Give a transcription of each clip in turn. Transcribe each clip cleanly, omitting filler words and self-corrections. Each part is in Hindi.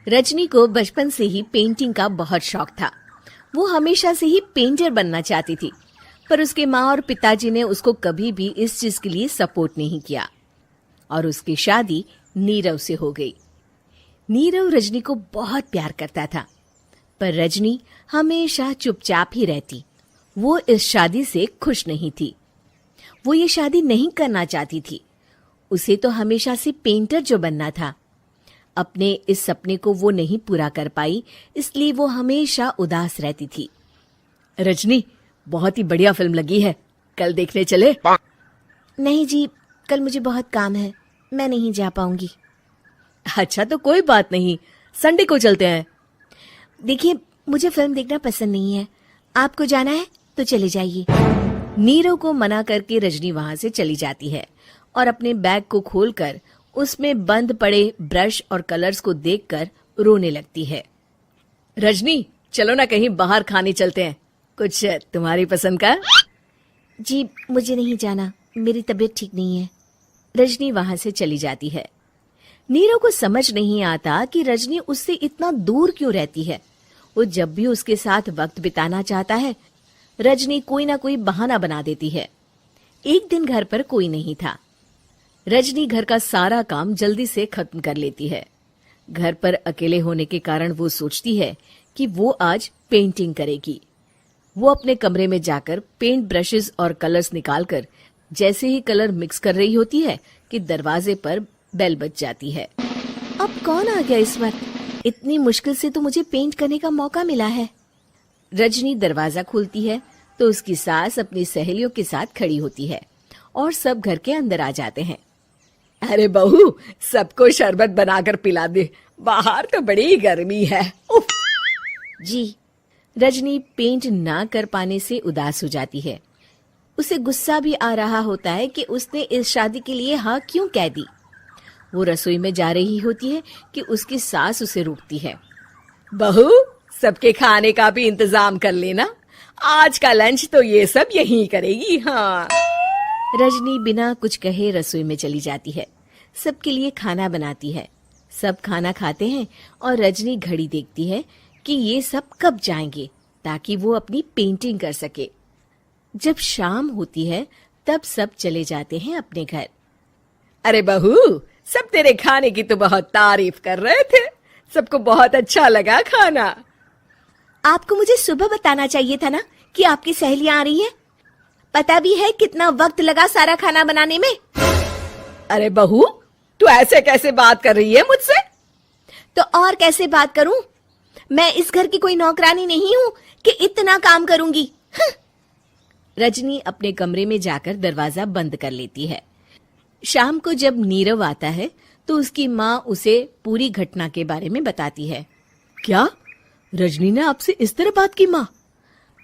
रजनी को बचपन से ही पेंटिंग का बहुत शौक था। वो हमेशा से ही पेंटर बनना चाहती थी, पर उसके माँ और पिताजी ने उसको कभी भी इस चीज के लिए सपोर्ट नहीं किया और उसकी शादी नीरव से हो गई। नीरव रजनी को बहुत प्यार करता था, पर रजनी हमेशा चुपचाप ही रहती। वो इस शादी से खुश नहीं थी। वो ये शादी नहीं करना चाहती थी। उसे तो हमेशा से पेंटर जो बनना था। अपने इस सपने को वो नहीं पूरा कर पाई, इसलिए वो हमेशा उदास रहती थी। रजनी, बहुत ही बढ़िया फिल्म लगी है, कल देखने चले? नहीं जी, कल मुझे बहुत काम है, मैं नहीं जा पाऊंगी। अच्छा तो कोई बात नहीं, संडे को चलते हैं। देखिए, मुझे फिल्म देखना पसंद नहीं है। आपको जाना है तो चले जाइए। नीरव को मना करके रजनी वहां से चली जाती है और अपने बैग को खोलकर उसमें बंद पड़े ब्रश और कलर्स को देखकर रोने लगती है। रजनी, चलो ना कहीं बाहर खाने चलते हैं, कुछ तुम्हारी पसंद का। जी, मुझे नहीं जाना, मेरी तबीयत ठीक नहीं है। रजनी वहां से चली जाती है। नीरव को समझ नहीं आता कि रजनी उससे इतना दूर क्यों रहती है। वो जब भी उसके साथ वक्त बिताना चाहता है, रजनी कोई ना कोई बहाना बना देती है। एक दिन घर पर कोई नहीं था। रजनी घर का सारा काम जल्दी से खत्म कर लेती है। घर पर अकेले होने के कारण वो सोचती है कि वो आज पेंटिंग करेगी। वो अपने कमरे में जाकर पेंट ब्रशेस और कलर्स निकालकर जैसे ही कलर मिक्स कर रही होती है कि दरवाजे पर बेल बज जाती है। अब कौन आ गया इस वक्त? इतनी मुश्किल से तो मुझे पेंट करने का मौका मिला है। रजनी दरवाजा खोलती है तो उसकी सास अपनी सहेलियों के साथ खड़ी होती है और सब घर के अंदर आ जाते हैं। अरे बहू, सबको शरबत बनाकर पिला दे, बाहर तो बड़ी गर्मी है। उफ। जी। रजनी पेंट ना कर पाने से उदास हो जाती है। उसे गुस्सा भी आ रहा होता है कि उसने इस शादी के लिए हाँ क्यों कह दी। वो रसोई में जा रही होती है कि उसकी सास उसे रोकती है। बहू, सबके खाने का भी इंतजाम कर लेना, आज का लंच तो ये सब यहीं करेगी। हाँ। रजनी बिना कुछ कहे रसोई में चली जाती है। सबके लिए खाना बनाती है। सब खाना खाते हैं और रजनी घड़ी देखती है कि ये सब कब जाएंगे ताकि वो अपनी पेंटिंग कर सके। जब शाम होती है तब सब चले जाते हैं अपने घर। अरे बहू, सब तेरे खाने की तो बहुत तारीफ कर रहे थे, सबको बहुत अच्छा लगा खाना। आपको मुझे सुबह बताना चाहिए था ना कि आपकी सहेलियां आ रही हैं। पता भी है कितना वक्त लगा सारा खाना बनाने में। अरे बहू, तू ऐसे कैसे बात कर रही है मुझसे? तो और कैसे बात करूं? मैं इस घर की कोई नौकरानी नहीं हूं कि इतना काम करूंगी। रजनी अपने कमरे में जाकर दरवाजा बंद कर लेती है। शाम को जब नीरव आता है तो उसकी माँ उसे पूरी घटना के बारे में बताती है। क्या रजनी ने आपसे इस तरह बात की माँ?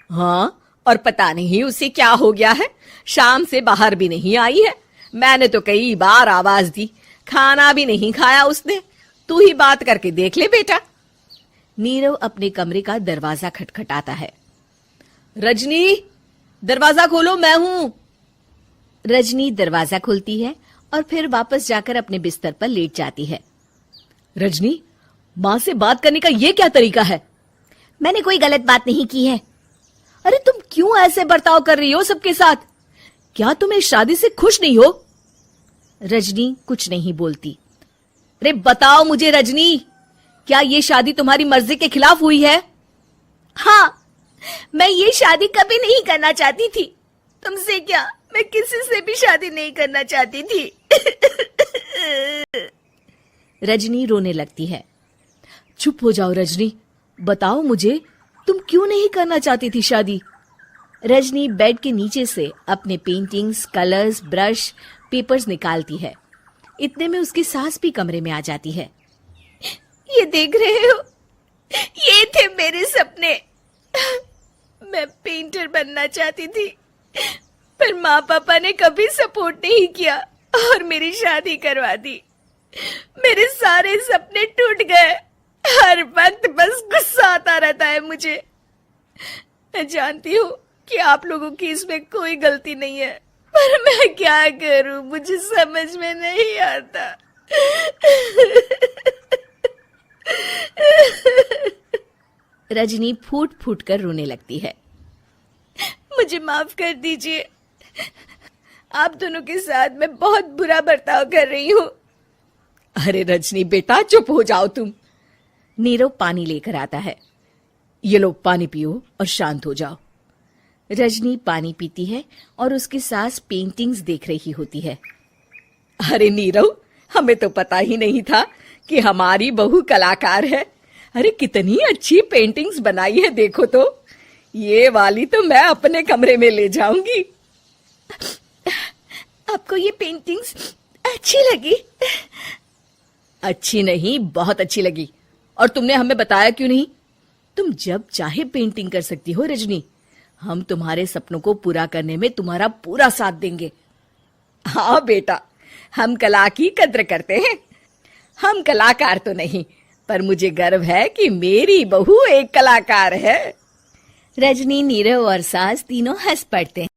हाँ, और पता नहीं उसे क्या हो गया है, शाम से बाहर भी नहीं आई है। मैंने तो कई बार आवाज दी, खाना भी नहीं खाया उसने। तू ही बात करके देख ले बेटा। नीरव अपने कमरे का दरवाजा खटखटाता है। रजनी, दरवाजा खोलो, मैं हूं। रजनी दरवाजा खोलती है और फिर वापस जाकर अपने बिस्तर पर लेट जाती है। रजनी, माँ से बात करने का ये क्या तरीका है? मैंने कोई गलत बात नहीं की है। अरे तुम क्यों ऐसे बर्ताव कर रही हो सबके साथ? क्या तुम इस शादी से खुश नहीं हो? रजनी कुछ नहीं बोलती। अरे बताओ मुझे रजनी, क्या ये शादी तुम्हारी मर्जी के खिलाफ हुई है? हाँ, मैं ये शादी कभी नहीं करना चाहती थी। तुमसे क्या, मैं किसी से भी शादी नहीं करना चाहती थी। रजनी रोने लगती है। चुप हो जाओ रजनी, बताओ मुझे, तुम क्यों नहीं करना चाहती थी शादी? रजनी बेड के नीचे से अपने पेंटिंग्स, कलर्स, ब्रश, पेपर्स निकालती है। इतने में उसकी सास भी कमरे में आ जाती है। ये देख रहे हो, ये थे मेरे सपने। मैं पेंटर बनना चाहती थी, पर माँ पापा ने कभी सपोर्ट नहीं किया और मेरी शादी करवा दी। मेरे सारे सपने टूट गए। हर वक्त बस गुस्सा आता रहता है मुझे। मैं जानती हूँ कि आप लोगों की इसमें कोई गलती नहीं है, पर मैं क्या करूं, मुझे समझ में नहीं आता। रजनी फूट फूट कर रोने लगती है। मुझे माफ कर दीजिए, आप दोनों के साथ मैं बहुत बुरा बर्ताव कर रही हूँ। अरे रजनी बेटा चुप हो जाओ तुम। नीरव पानी लेकर आता है। ये लो पानी पियो और शांत हो जाओ। रजनी पानी पीती है और उसकी सास पेंटिंग्स देख रही होती है। अरे नीरव, हमें तो पता ही नहीं था कि हमारी बहू कलाकार है। अरे कितनी अच्छी पेंटिंग्स बनाई है, देखो तो। ये वाली तो मैं अपने कमरे में ले जाऊंगी। आपको ये पेंटिंग्स अच्छी लगी? अच्छी नहीं, बहुत अच्छी लगी। और तुमने हमें बताया क्यों नहीं? तुम जब चाहे पेंटिंग कर सकती हो रजनी। हम तुम्हारे सपनों को पूरा करने में तुम्हारा पूरा साथ देंगे। हाँ बेटा, हम कला की कद्र करते हैं। हम कलाकार तो नहीं, पर मुझे गर्व है कि मेरी बहू एक कलाकार है। रजनी, नीरव और सास तीनों हंस पड़ते हैं।